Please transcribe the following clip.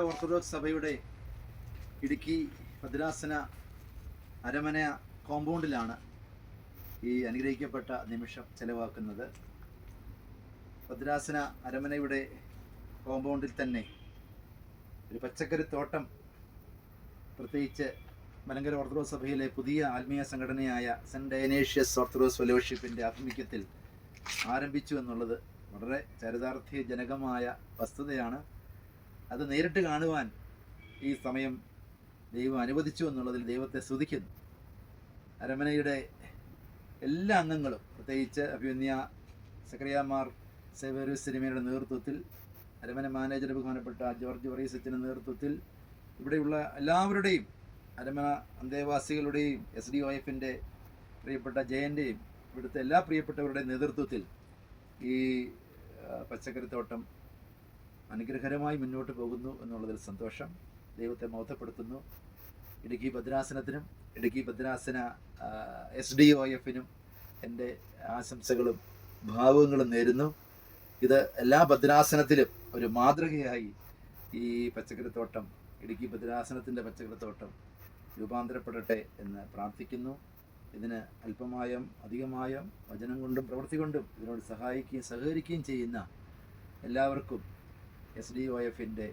Orthodox സഭയുടെ ഇടുക്കി ഭദ്രാസന അരമന കോമ്പൗണ്ടിലാണ് ഈ അനുഗ്രഹിക്കപ്പെട്ട നിമിഷം ചെലവാക്കുന്നത്. ഭദ്രാസന അരമനയുടെ കോമ്പൗണ്ടിൽ തന്നെ ഒരു പച്ചക്കറി തോട്ടം, പ്രത്യേകിച്ച് മലങ്കര ഓർത്തഡോക്സ് സഭയിലെ പുതിയ ആത്മീയ സംഘടനയായ സെൻറ്റ് ഡയനേഷ്യസ് ഓർത്തഡോക്സ് ഫെലോഷിപ്പിൻ്റെ ആഭിമുഖ്യത്തിൽ ആരംഭിച്ചു എന്നുള്ളത് വളരെ ചരിതാർത്ഥ്യജനകമായ വസ്തുതയാണ്. അത് നേരിട്ട് കാണുവാൻ ഈ സമയം ദൈവം അനുവദിച്ചു എന്നുള്ളതിൽ ദൈവത്തെ സ്തുതിക്കുന്നു. അരമനയുടെ എല്ലാ അംഗങ്ങളും, പ്രത്യേകിച്ച് അഭിമന്യ സക്കറിയാമാർ സേവേറിയസ് സിനിമയുടെ നേതൃത്വത്തിൽ, അരമന മാനേജർ ബഹുമാനപ്പെട്ട ജോർജ് വറീസച്ചിൻ്റെ നേതൃത്വത്തിൽ, ഇവിടെയുള്ള എല്ലാവരുടെയും, അരമന അന്തേവാസികളുടെയും SDOF-ൻ്റെ പ്രിയപ്പെട്ട ജയൻ്റെയും ഇവിടുത്തെ എല്ലാ പ്രിയപ്പെട്ടവരുടെയും നേതൃത്വത്തിൽ ഈ പച്ചക്കറിത്തോട്ടം അനുഗ്രഹകരമായി മുന്നോട്ട് പോകുന്നു എന്നുള്ളതിൽ സന്തോഷം. ദൈവത്തെ മഹത്വപ്പെടുത്തുന്നു. ഇടുക്കി ഭദ്രാസനത്തിനും ഇടുക്കി ഭദ്രാസന SDOF-നും എൻ്റെ ആശംസകളും ഭാവങ്ങളും നേരുന്നു. ഇത് എല്ലാ ഭദ്രാസനത്തിലും ഒരു മാതൃകയായി ഈ പച്ചക്കറിത്തോട്ടം, ഇടുക്കി ഭദ്രാസനത്തിൻ്റെ പച്ചക്കറിത്തോട്ടം രൂപാന്തരപ്പെടട്ടെ എന്ന് പ്രാർത്ഥിക്കുന്നു. ഇതിന് അല്പമായും അധികമായും വചനം കൊണ്ടും പ്രവൃത്തി കൊണ്ടും ഇതിനോട് സഹായിക്കുകയും സഹകരിക്കുകയും ചെയ്യുന്ന എല്ലാവർക്കും SDOF-ൻ്റെ